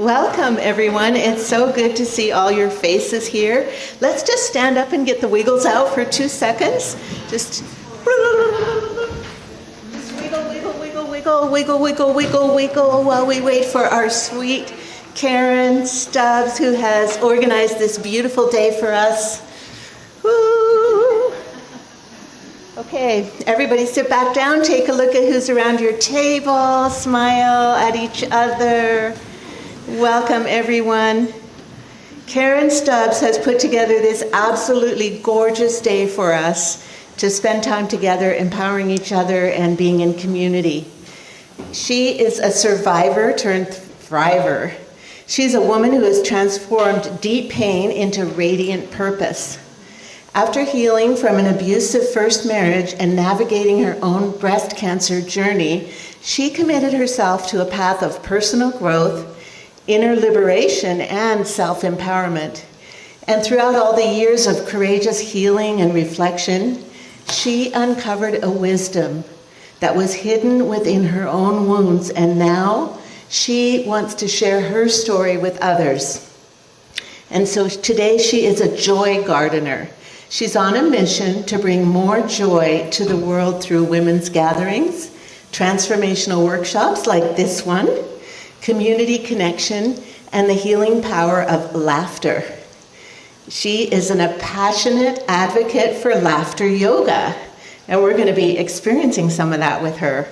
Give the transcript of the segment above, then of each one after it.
Welcome, everyone. It's so good to see all your faces here. Let's just stand up and get the wiggles out for 2 seconds. Just wiggle, wiggle, wiggle, wiggle, wiggle, wiggle, wiggle, wiggle while we wait for our sweet Karen Stubbs, who has organized this beautiful day for us. Woo! Okay, everybody sit back down, take a look at who's around your table, smile at each other. Welcome, everyone. Karen Stubbs has put together this absolutely gorgeous day for us to spend time together, empowering each other and being in community. She is a survivor turned thriver. She's a woman who has transformed deep pain into radiant purpose. After healing from an abusive first marriage and navigating her own breast cancer journey, she committed herself to a path of personal growth, inner liberation, and self-empowerment. And throughout all the years of courageous healing and reflection, she uncovered a wisdom that was hidden within her own wounds, and now she wants to share her story with others. And so today she is a joy gardener. She's on a mission to bring more joy to the world through women's gatherings, transformational workshops like this one, community connection, and the healing power of laughter. She is a passionate advocate for laughter yoga, and we're going to be experiencing some of that with her.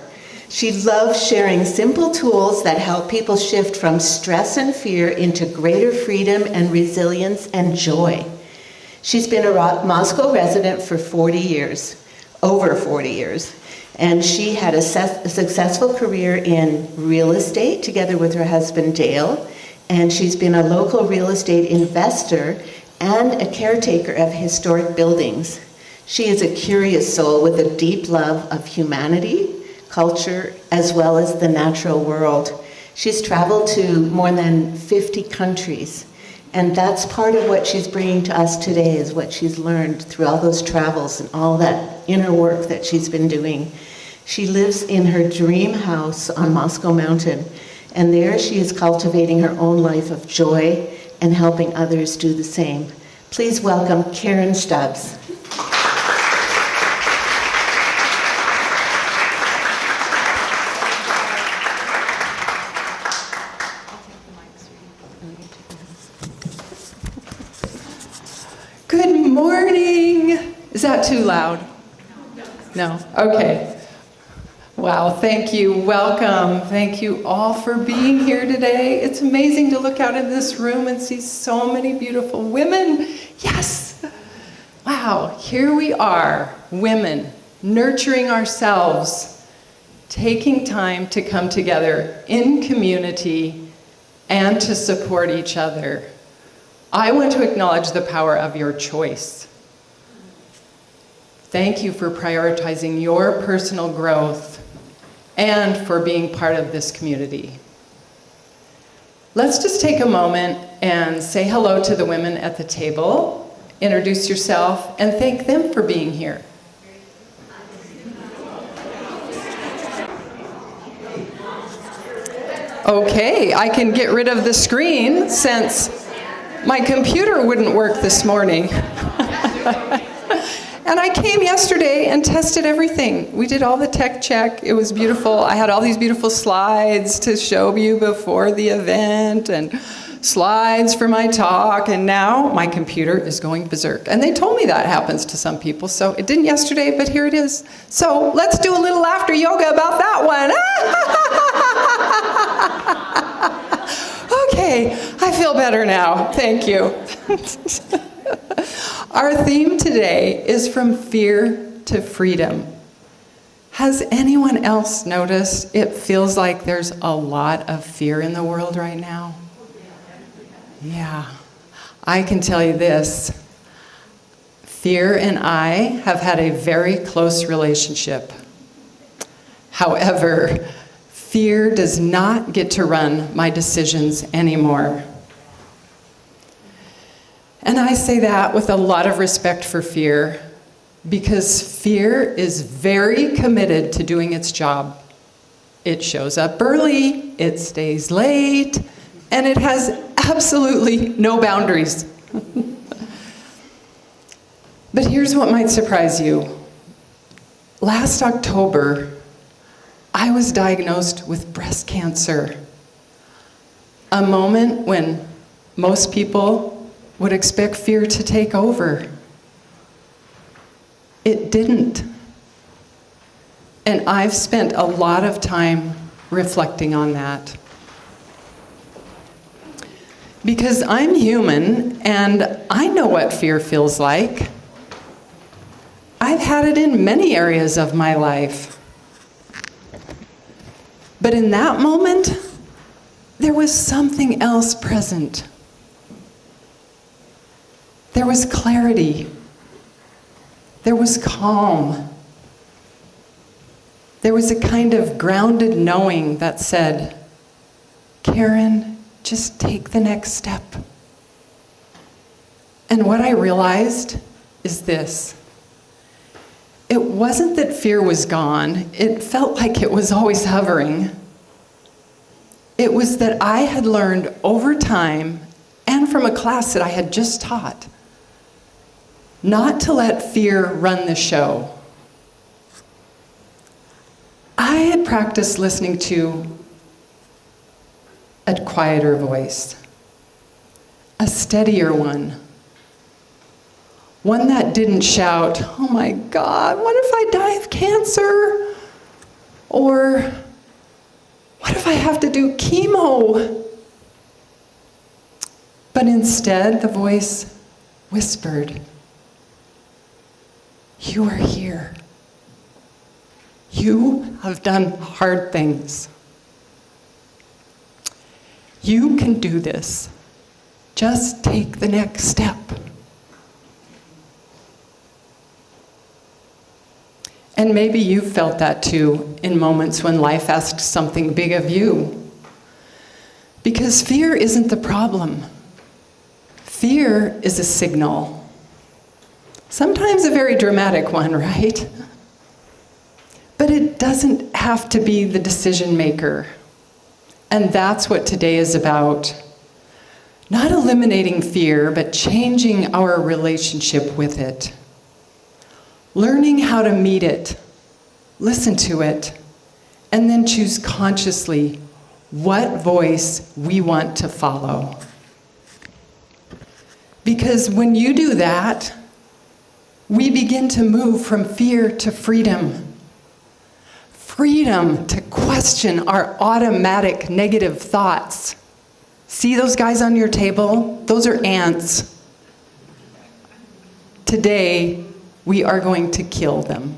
She loves sharing simple tools that help people shift from stress and fear into greater freedom and resilience and joy. She's been a Moscow resident for 40 years, over 40 years. And she had a successful career in real estate together with her husband, Dale. And she's been a local real estate investor and a caretaker of historic buildings. She is a curious soul with a deep love of humanity, culture, as well as the natural world. She's traveled to more than 50 countries. And that's part of what she's bringing to us today, is what she's learned through all those travels and all that inner work that she's been doing. She lives in her dream house on Moscow Mountain, and there she is cultivating her own life of joy and helping others do the same. Please welcome Karen Stubbs. Good morning. Is that too loud? No? Okay. Wow, thank you. Welcome. Thank you all for being here today. It's amazing to look out in this room and see so many beautiful women. Yes. Wow, here we are, women, nurturing ourselves, taking time to come together in community and to support each other. I want to acknowledge the power of your choice. Thank you for prioritizing your personal growth and for being part of this community. Let's just take a moment and say hello to the women at the table, introduce yourself, and thank them for being here. Okay, I can get rid of the screen since my computer wouldn't work this morning. And I came yesterday and tested everything. We did all the tech check. It was beautiful. I had all these beautiful slides to show you before the event and slides for my talk. And now my computer is going berserk. And they told me that happens to some people. So it didn't yesterday, but here it is. So let's do a little laughter yoga about that one. Okay, I feel better now. Thank you. Our theme today is from fear to freedom. Has anyone else noticed it feels like there's a lot of fear in the world right now? Yeah, I can tell you this. Fear and I have had a very close relationship. However, fear does not get to run my decisions anymore. And I say that with a lot of respect for fear, because fear is very committed to doing its job. It shows up early, it stays late, and it has absolutely no boundaries. But here's what might surprise you. Last October, I was diagnosed with breast cancer. A moment when most people would expect fear to take over. It didn't. And I've spent a lot of time reflecting on that. Because I'm human and I know what fear feels like. I've had it in many areas of my life. But in that moment, there was something else present. There was clarity. There was calm. There was a kind of grounded knowing that said, Karen, just take the next step. And what I realized is this. It wasn't that fear was gone. It felt like it was always hovering. It was that I had learned over time, and from a class that I had just taught, not to let fear run the show. I had practiced listening to a quieter voice, a steadier one that didn't shout, oh my God, what if I die of cancer? Or what if I have to do chemo? But instead, the voice whispered, you are here. You have done hard things. You can do this. Just take the next step. And maybe you've felt that too in moments when life asks something big of you. Because fear isn't the problem. Fear is a signal. Sometimes a very dramatic one, right? But it doesn't have to be the decision maker. And that's what today is about. Not eliminating fear, but changing our relationship with it. Learning how to meet it, listen to it, and then choose consciously what voice we want to follow. Because when you do that, we begin to move from fear to freedom. Freedom to question our automatic negative thoughts. See those guys on your table? Those are ants. Today, we are going to kill them.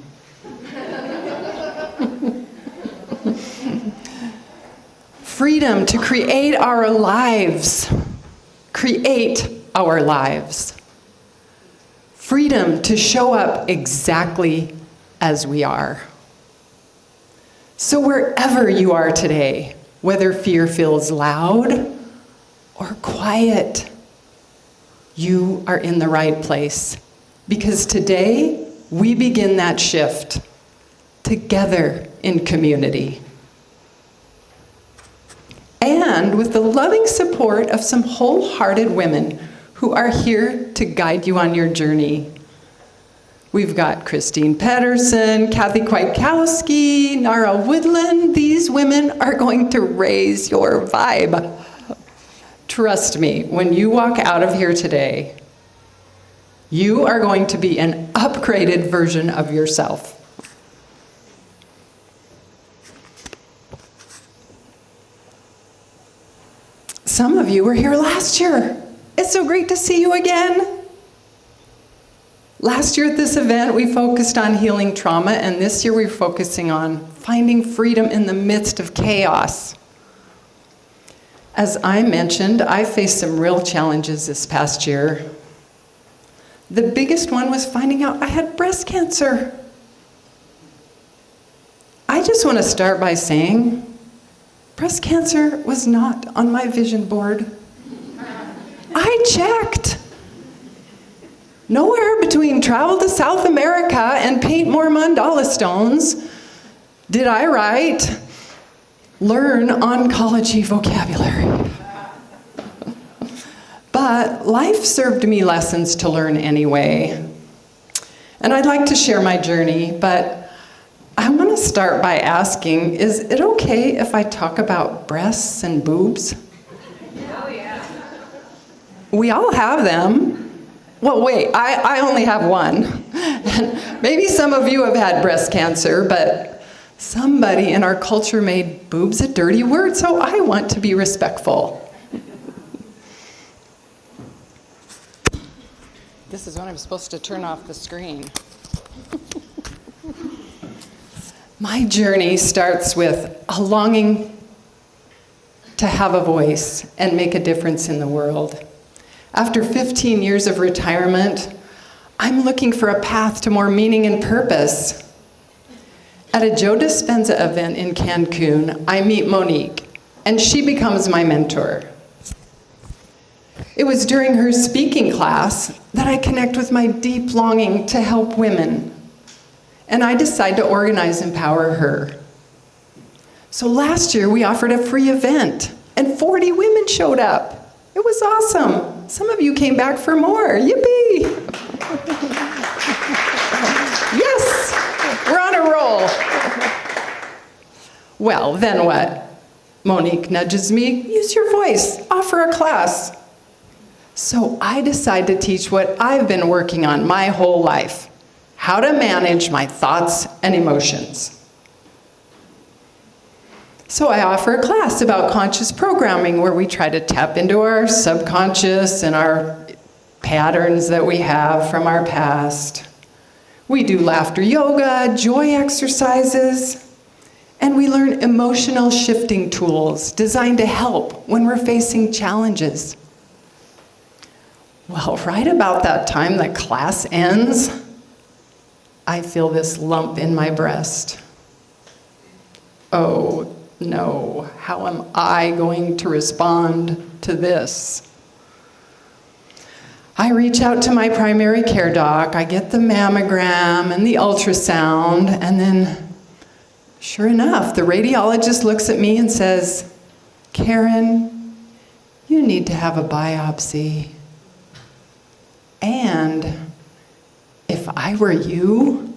Freedom to create our lives. Create our lives. Freedom to show up exactly as we are. So wherever you are today, whether fear feels loud or quiet, you are in the right place. Because today, we begin that shift together in community. And with the loving support of some wholehearted women who are here to guide you on your journey. We've got Christine Pedersen, Kathy Kwiatkowski, Nara Woodland. These women are going to raise your vibe. Trust me, when you walk out of here today, you are going to be an upgraded version of yourself. Some of you were here last year. It's so great to see you again. Last year at this event, we focused on healing trauma, and this year we're focusing on finding freedom in the midst of chaos. As I mentioned, I faced some real challenges this past year. The biggest one was finding out I had breast cancer. I just want to start by saying, breast cancer was not on my vision board. I checked. Nowhere between travel to South America and paint more mandala stones did I write, learn oncology vocabulary. But life served me lessons to learn anyway. And I'd like to share my journey, but I want to start by asking, is it okay if I talk about breasts and boobs? Oh, yeah. We all have them. Well, wait, I only have one. And maybe some of you have had breast cancer, but somebody in our culture made boobs a dirty word, so I want to be respectful. This is when I'm supposed to turn off the screen. My journey starts with a longing to have a voice and make a difference in the world. After 15 years of retirement, I'm looking for a path to more meaning and purpose. At a Joe Dispenza event in Cancun, I meet Monique, and she becomes my mentor. It was during her speaking class that I connect with my deep longing to help women, and I decide to organize Empower Her. So last year we offered a free event, and 40 women showed up. It was awesome. Some of you came back for more. Yippee! Yes, we're on a roll. Well, then what? Monique nudges me, use your voice, offer a class. So I decide to teach what I've been working on my whole life, how to manage my thoughts and emotions. So I offer a class about conscious programming where we try to tap into our subconscious and our patterns that we have from our past. We do laughter yoga, joy exercises, and we learn emotional shifting tools designed to help when we're facing challenges. Well, right about that time that class ends, I feel this lump in my breast. Oh no, how am I going to respond to this? I reach out to my primary care doc, I get the mammogram and the ultrasound, and then, sure enough, the radiologist looks at me and says, Karen, you need to have a biopsy. And if I were you,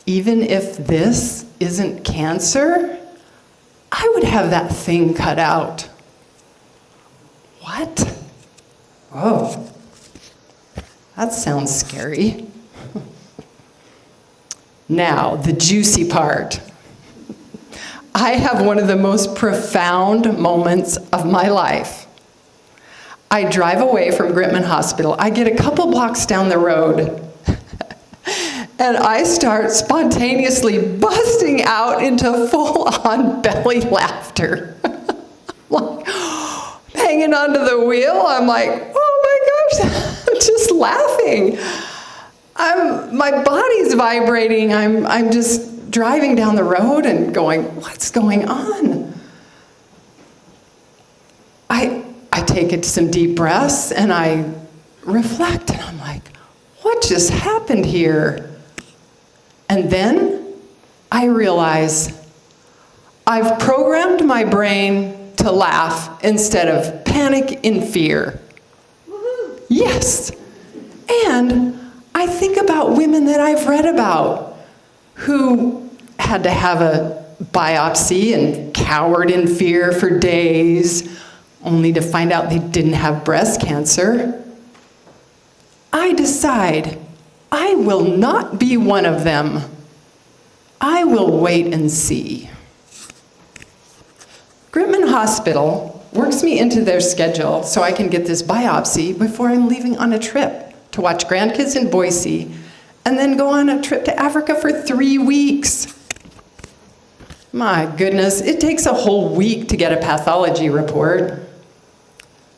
even if this isn't cancer, I would have that thing cut out. What? Oh, that sounds scary. Now, the juicy part. I have one of the most profound moments of my life. I drive away from Gritman Hospital. I get a couple blocks down the road, and I start spontaneously busting out into full-on belly laughter. Like, hanging onto the wheel, I'm like, oh my gosh, I'm just laughing. My body's vibrating. I'm just driving down the road and going, what's going on? I take some deep breaths and I reflect, and I'm like, what just happened here? And then I realize I've programmed my brain to laugh instead of panic in fear. Woo-hoo. Yes. And I think about women that I've read about who had to have a biopsy and cowered in fear for days, only to find out they didn't have breast cancer. I decide I will not be one of them. I will wait and see. Gritman Hospital works me into their schedule so I can get this biopsy before I'm leaving on a trip to watch grandkids in Boise and then go on a trip to Africa for 3 weeks. My goodness, it takes a whole week to get a pathology report.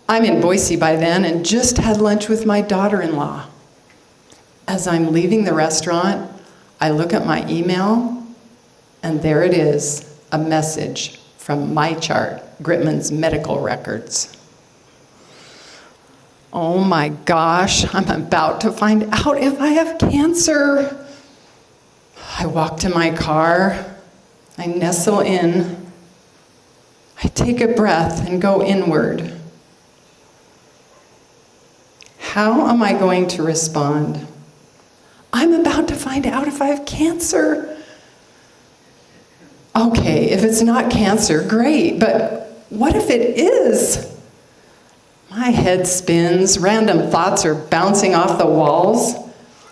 I'm in Boise by then and just had lunch with my daughter-in-law. As I'm leaving the restaurant, I look at my email, and there it is, a message from MyChart, Gritman's medical records. Oh my gosh, I'm about to find out if I have cancer. I walk to my car, I nestle in, I take a breath and go inward. How am I going to respond? I'm about to find out if I have cancer. Okay, if it's not cancer, great, but what if it is? My head spins, random thoughts are bouncing off the walls.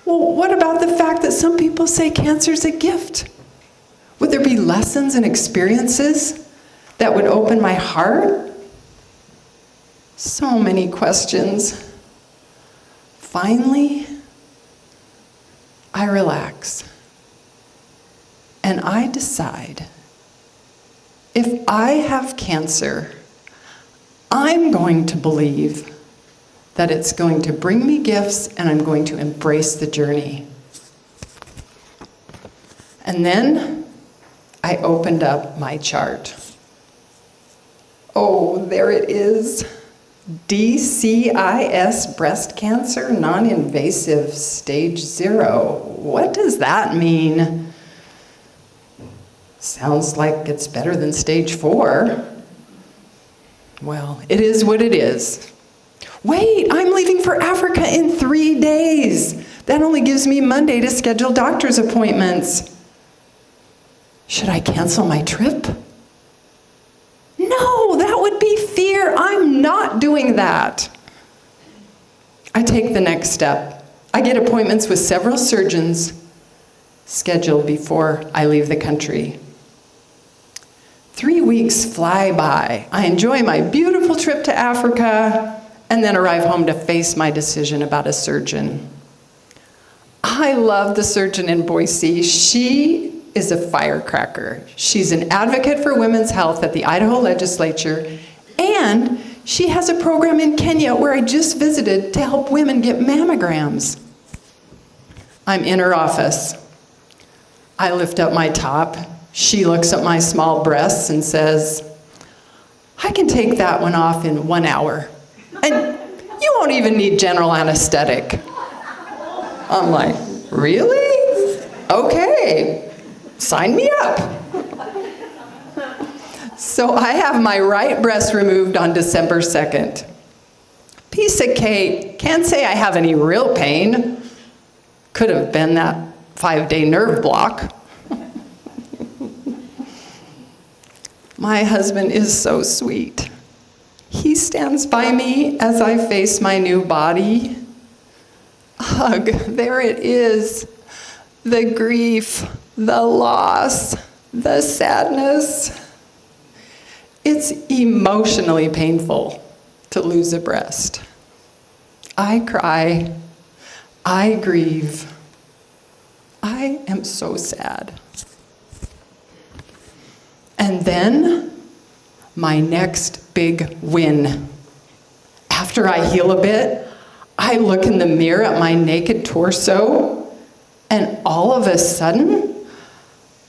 Well, what about the fact that some people say cancer's a gift? Would there be lessons and experiences that would open my heart? So many questions. Finally, I relax. And I decide, if I have cancer, I'm going to believe that it's going to bring me gifts and I'm going to embrace the journey. And then I opened up my chart. Oh, there it is. DCIS breast cancer, non-invasive, stage 0. What does that mean? Sounds like it's better than stage 4. Well, it is what it is. Wait, I'm leaving for Africa in 3 days. That only gives me Monday to schedule doctor's appointments. Should I cancel my trip? No, that would be fear. I'm not doing that. I take the next step. I get appointments with several surgeons scheduled before I leave the country. 3 weeks fly by. I enjoy my beautiful trip to Africa and then arrive home to face my decision about a surgeon. I love the surgeon in Boise. She is a firecracker. She's an advocate for women's health at the Idaho legislature, and she has a program in Kenya where I just visited to help women get mammograms. I'm in her office. I lift up my top. She looks at my small breasts and says, I can take that one off in 1 hour. And you won't even need general anesthetic. I'm like, really? Okay, sign me up. So I have my right breast removed on December 2nd. Piece of cake. Can't say I have any real pain. Could have been that 5-day nerve block. My husband is so sweet. He stands by me as I face my new body. Ugh, there it is. The grief, the loss, the sadness. It's emotionally painful to lose a breast. I cry. I grieve. I am so sad. And then, my next big win. After I heal a bit, I look in the mirror at my naked torso, and all of a sudden,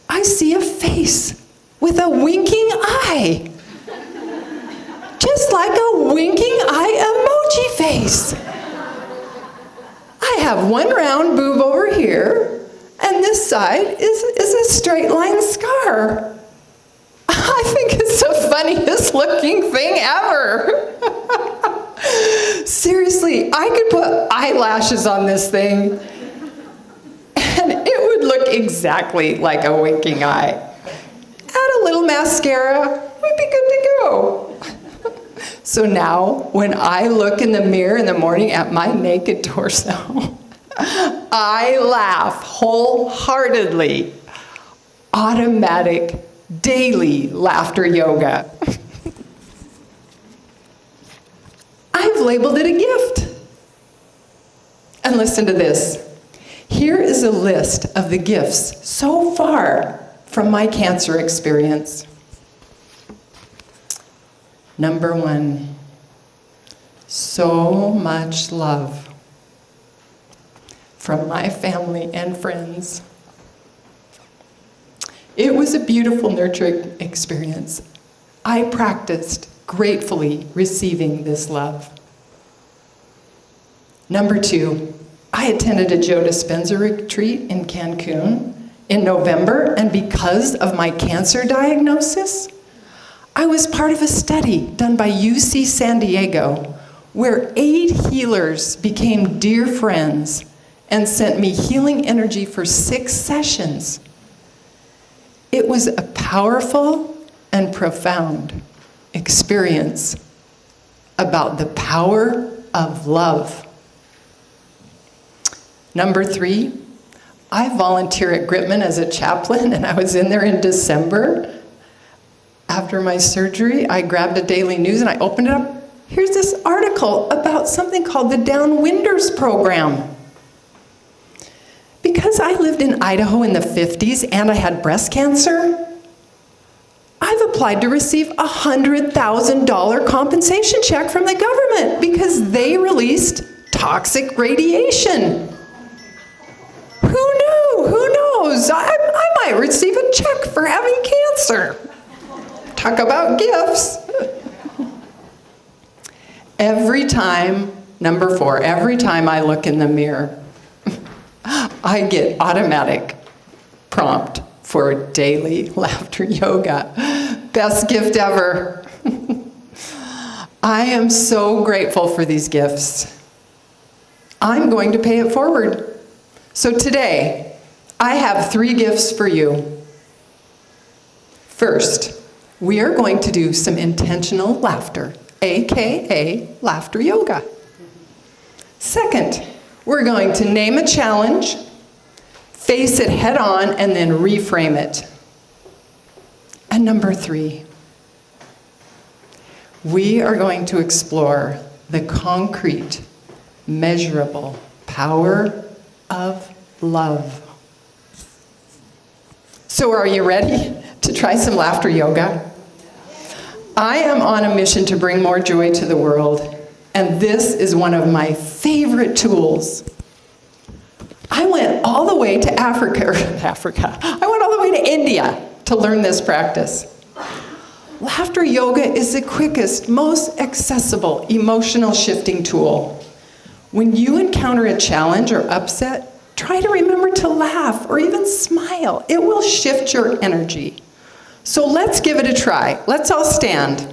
I see a face with a winking eye. Just like a winking eye emoji face. I have one round boob over here, and this side is a straight line scar. I think it's the funniest looking thing ever. Seriously, I could put eyelashes on this thing and it would look exactly like a winking eye. Add a little mascara, we'd be good to go. So now, when I look in the mirror in the morning at my naked torso, I laugh wholeheartedly. Automatic daily laughter yoga. I've labeled it a gift. And listen to this. Here is a list of the gifts so far from my cancer experience. Number 1, so much love from my family and friends. It was a beautiful, nurturing experience. I practiced gratefully receiving this love. Number 2, I attended a Joe Dispenza retreat in Cancun in November, and because of my cancer diagnosis, I was part of a study done by UC San Diego where 8 healers became dear friends and sent me healing energy for 6 sessions. It was a powerful and profound experience about the power of love. Number 3, I volunteer at Gritman as a chaplain, and I was in there in December. After my surgery, I grabbed a Daily News and I opened it up. Here's this article about something called the Downwinders Program. Because I lived in Idaho in the 50s and I had breast cancer, I've applied to receive a $100,000 compensation check from the government because they released toxic radiation. Who knew? Who knows? I might receive a check for having cancer. Talk about gifts. Every time, number 4, every time I look in the mirror, I get automatic prompt for daily laughter yoga. Best gift ever. I am so grateful for these gifts. I'm going to pay it forward. So today, I have 3 gifts for you. First, we are going to do some intentional laughter, aka laughter yoga. Second, we're going to name a challenge, face it head on, and then reframe it. And number 3, we are going to explore the concrete, measurable power of love. So are you ready to try some laughter yoga? I am on a mission to bring more joy to the world, and this is one of my favorite tools. I went all the way to Africa. I went all the way to India to learn this practice. Laughter yoga is the quickest, most accessible emotional shifting tool. When you encounter a challenge or upset, try to remember to laugh or even smile. It will shift your energy. So let's give it a try. Let's all stand.